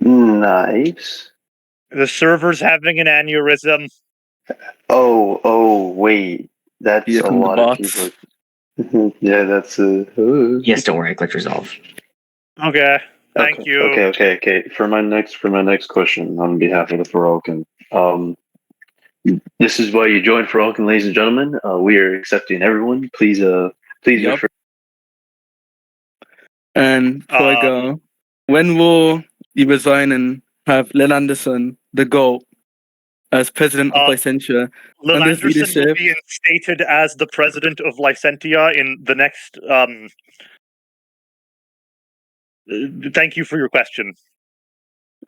nice. The server's having an aneurysm. Oh, wait. That's Here a come the lot of bots. people. Yeah, that's Yes, don't worry. Click resolve. Okay, thank you. Okay. For my next question, on behalf of the Farokan, this is why you joined Farokan, ladies and gentlemen. We are accepting everyone. Please Yup. refer. And before I go, when will you resign and have Glenn Anderson, the GOAT, as president of Lycentia? Lil Under his Anderson will leadership. be instated as the president of Lycentia in the next. Thank you for your question.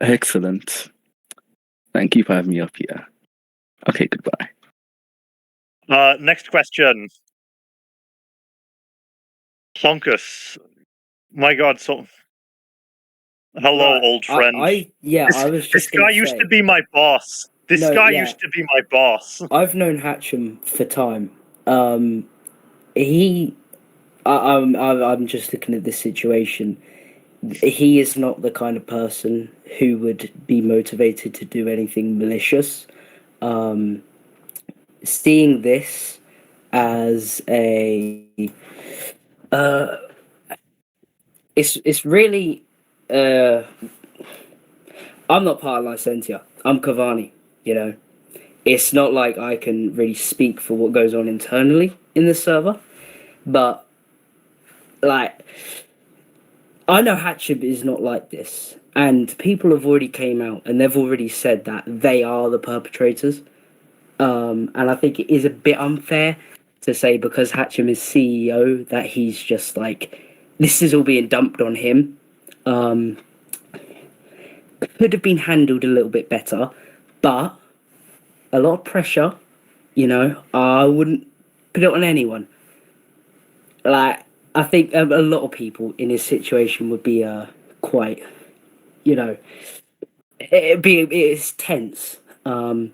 Excellent. Thank you for having me up here. Okay, goodbye. Next question. Plonkus. My God, so. Hello, Right, old friend. I was This just guy gonna used say, to be my boss. This No, guy yeah. used to be my boss. I've known Hatcham for time. I'm just looking at this situation. He is not the kind of person who would be motivated to do anything malicious. Seeing this as a, it's really, I'm not part of Lycentia. I'm Cavani, you know. It's not like I can really speak for what goes on internally in the server, but like, I know Hatcham is not like this, and people have already came out and they've already said that they are the perpetrators. And I think it is a bit unfair to say because Hatcham is CEO that he's just like, this is all being dumped on him. Could have been handled a little bit better, but a lot of pressure, I wouldn't put it on anyone. Like, I think a lot of people in his situation would be quite, it's tense. I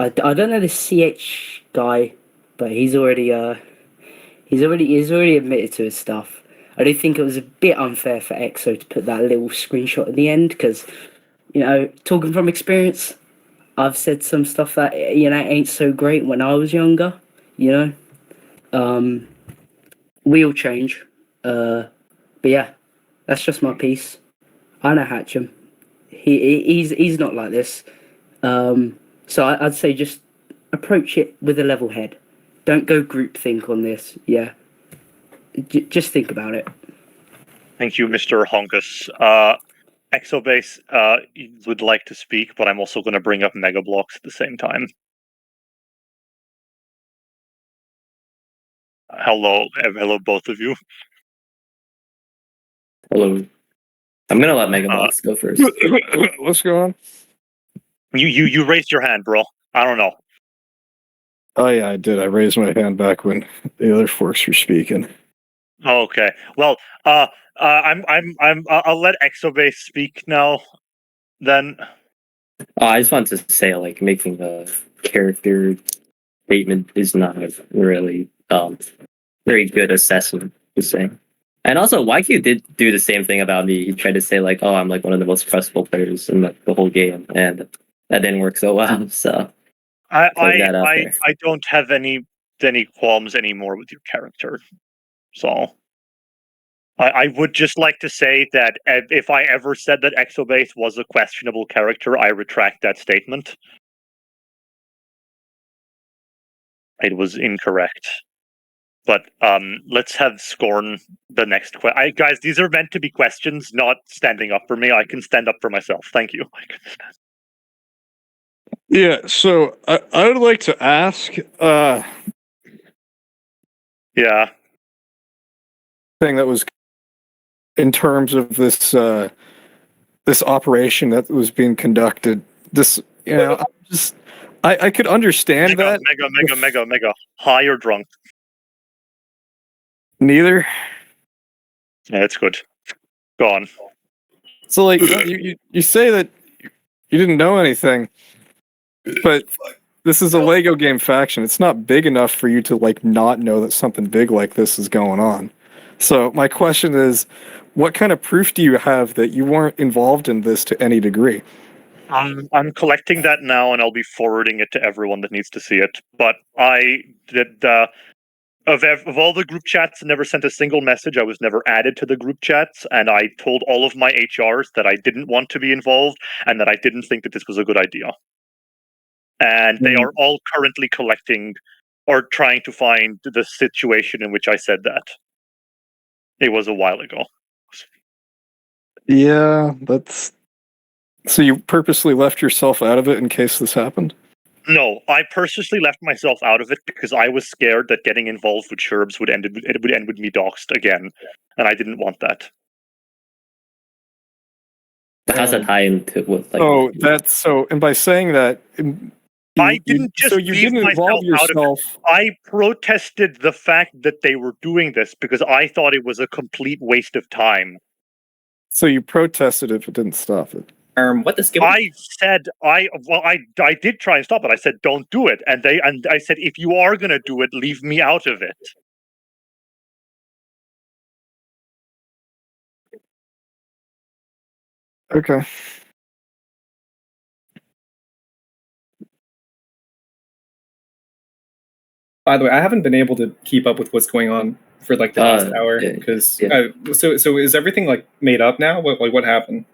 don't know the CH guy, but he's already admitted to his stuff. I do think it was a bit unfair for EXO to put that little screenshot at the end because, talking from experience, I've said some stuff that ain't so great when I was younger. We all change. But yeah, that's just my piece. I know Hatcham. He's not like this. So I'd say just approach it with a level head. Don't go groupthink on this. Yeah. Just think about it. Thank you, Mr. Honkus. Exobase would like to speak, but I'm also going to bring up Megablocks at the same time. Hello, both of you. Hello. I'm gonna let Megablocks go first. What's going on? You raised your hand, bro. I don't know. Oh yeah, I did. I raised my hand back when the other forks were speaking. Okay. Well, I'll let Exobase speak now. Then. I just want to say, like, making the character statement is not really very good assessment. Just saying. And also, YQ did do the same thing about me. He tried to say like, "Oh, I'm like one of the most trustful players in the whole game," and that didn't work so well. So I don't have any qualms anymore with your character. So I would just like to say that if I ever said that Exobase was a questionable character, I retract that statement. It was incorrect. But let's have Scorn the next question. Guys, these are meant to be questions, not standing up for me. I can stand up for myself. Thank you. Yeah, so I would like to ask yeah. Thing that was in terms of this this operation that was being conducted. This I could understand that. Mega. High or drunk? Neither. Yeah, it's good. Go on. So, like, you say that you didn't know anything, but this is a Lego game faction. It's not big enough for you to, like, not know that something big like this is going on. So, my question is, what kind of proof do you have that you weren't involved in this to any degree? I'm collecting that now, and I'll be forwarding it to everyone that needs to see it. But I did... Of all the group chats, I never sent a single message. I was never added to the group chats, and I told all of my HRs that I didn't want to be involved and that I didn't think that this was a good idea. And they are all currently collecting or trying to find the situation in which I said that. It was a while ago. Yeah, that's... So you purposely left yourself out of it in case this happened? No, I purposely left myself out of it because I was scared that getting involved with Sherbs would end with me doxxed again, and I didn't want that. How's that tie into what? Like, oh, that's so. And by saying that, I didn't just you didn't involve yourself. I protested the fact that they were doing this because I thought it was a complete waste of time. So you protested if it didn't stop it. What the skill? I said I did try and stop it. I said don't do it, and I said if you are gonna do it, leave me out of it. Okay. By the way, I haven't been able to keep up with what's going on for like the last hour because so is everything like made up now? What happened?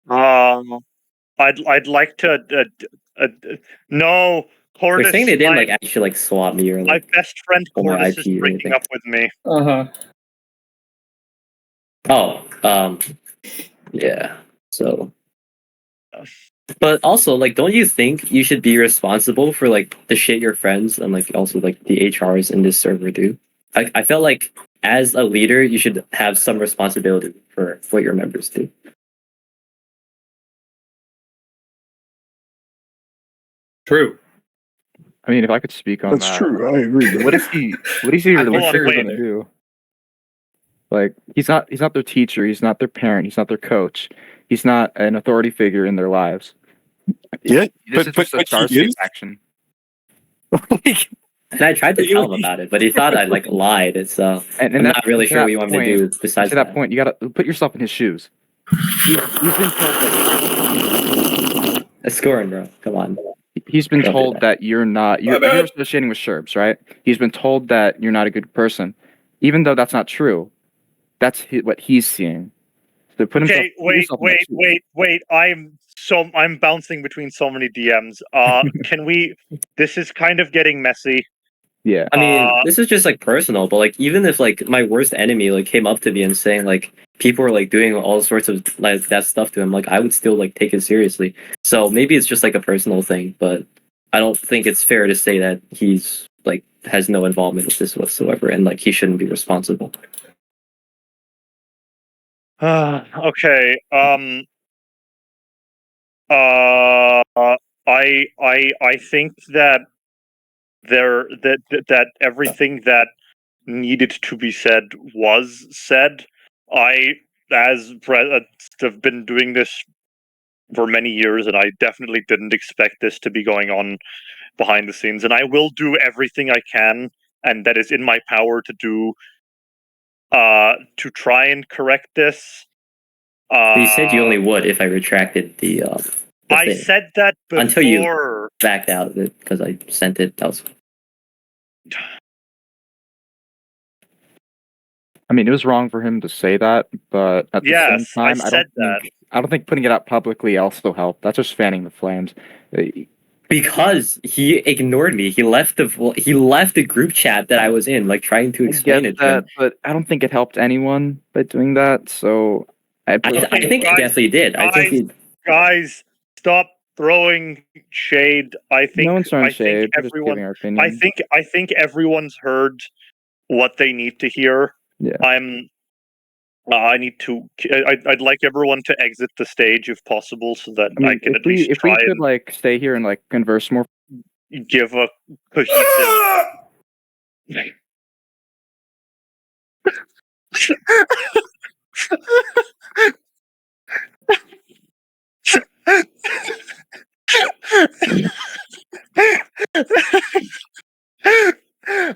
I'd like to no. Cordis, they're saying they didn't like actually like swap me or like my best friend Cordis is breaking up with me. Yeah. So, but also, like, don't you think you should be responsible for like the shit your friends and like also like the HRs in this server do? I felt like as a leader, you should have some responsibility for what your members do. True. I mean, if I could speak on That's that, true. I agree. what is he Hold on, really wait. gonna do? Like, he's not their teacher, he's not their parent, he's not their coach, he's not an authority figure in their lives. Yeah, This is just a he Starscape is. action. Like, And I tried to tell him about it, but he thought I like lied. So And I'm that's, not really to sure what that you want me point- to do besides to that point, you gotta put yourself in his shoes. He's been told that A scoring, bro. Come on. he's been Don't do told that you're bad. associating with Sherbs, right? He's been told that you're not a good person, even though that's not true. That's what he's seeing. So put himself. Okay, put wait, yourself in that wait. shoes. I'm bouncing between so many DMs. Can we? This is kind of getting messy. Yeah. I mean, this is just like personal, but like even if like my worst enemy like came up to me and saying like people are like doing all sorts of like that stuff to him, like I would still like take it seriously. So maybe it's just like a personal thing, but I don't think it's fair to say that he's like has no involvement with this whatsoever and like he shouldn't be responsible. Okay. I think that that everything that needed to be said was said. I, have been doing this for many years, and I definitely didn't expect this to be going on behind the scenes. And I will do everything I can, and that is in my power to do, to try and correct this. You said you only would if I retracted the I thing. said that before. Until you backed out of it because I sent it elsewhere. I mean, it was wrong for him to say that, but at the same Yes, time, I said that. I don't think putting it out publicly also helped. That's just fanning the flames. Because he ignored me. He left the group chat that I was in, like trying to explain it to him. But I don't think it helped anyone by doing that. So I think it definitely did. I think guys, stop throwing shade. I think no one's throwing I shade. think We're just everyone. giving our opinion. I think everyone's heard what they need to hear. Yeah. I need to. I'd like everyone to exit the stage if possible, so that I mean, I can if at least we try could and like stay here and like converse more. give a cohesive.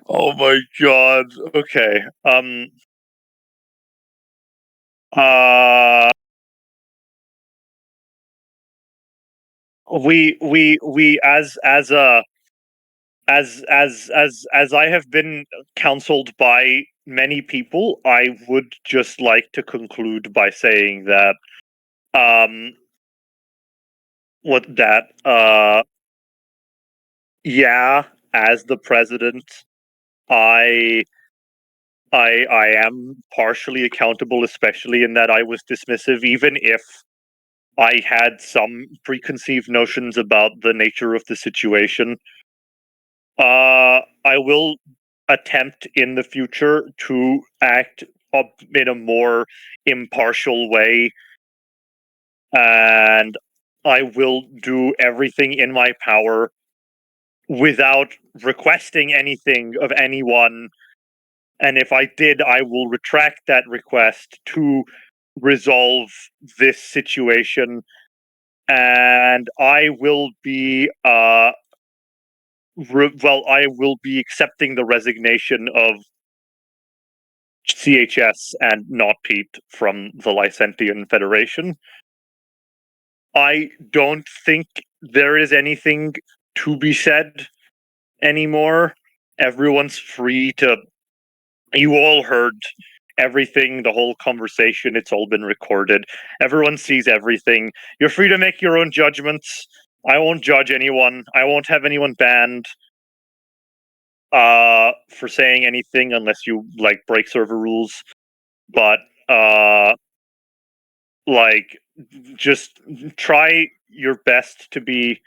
Oh my god. Okay. We as I have been counseled by many people, I would just like to conclude by saying that yeah, as the president, I am partially accountable, especially in that I was dismissive, even if I had some preconceived notions about the nature of the situation. I will attempt in the future to act up in a more impartial way, and I will do everything in my power without requesting anything of anyone. And if I did, I will retract that request to resolve this situation. And I will be I will be accepting the resignation of CHS and not Pete from the Lycentian Federation. I don't think there is anything to be said anymore. Everyone's free to. You all heard everything, the whole conversation. It's all been recorded. Everyone sees everything. You're free to make your own judgments. I won't judge anyone. I won't have anyone banned for saying anything unless you like break server rules. But like, just try your best to be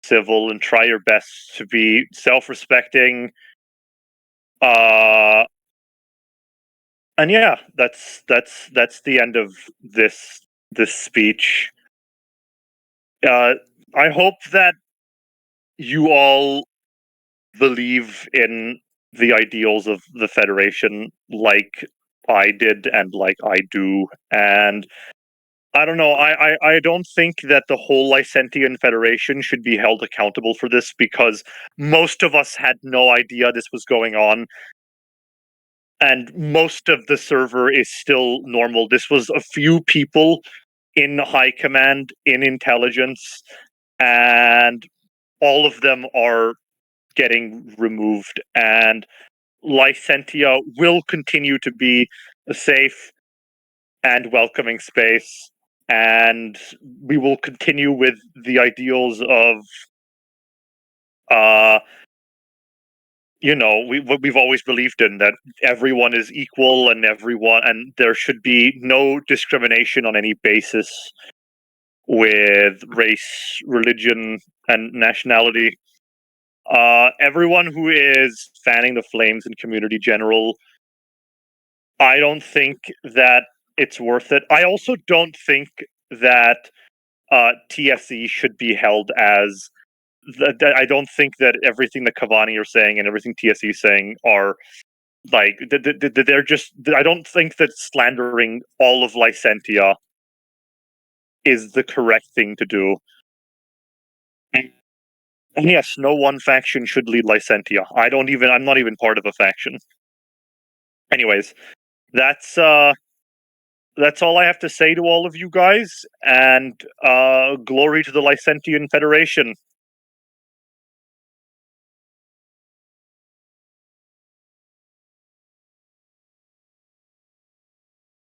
civil and try your best to be self-respecting. And yeah, that's the end of this speech. I hope that you all believe in the ideals of the Federation like I did and like I do. And I don't know, I don't think that the whole Lycentian Federation should be held accountable for this, because most of us had no idea this was going on. And most of the server is still normal. This was a few people in high command, in intelligence, and all of them are getting removed. And Lycentia will continue to be a safe and welcoming space. And we will continue with the ideals of what we've always believed in, that everyone is equal and there should be no discrimination on any basis with race, religion, and nationality. Everyone who is fanning the flames in community general, I don't think that it's worth it. I also don't think that TSE should be held as I don't think that everything that Cavani are saying and everything TSE is saying are like they're just. I don't think that slandering all of Lycentia is the correct thing to do. And yes, no one faction should lead Lycentia. I'm not even part of a faction. Anyways, that's all I have to say to all of you guys, and glory to the Lycentian Federation.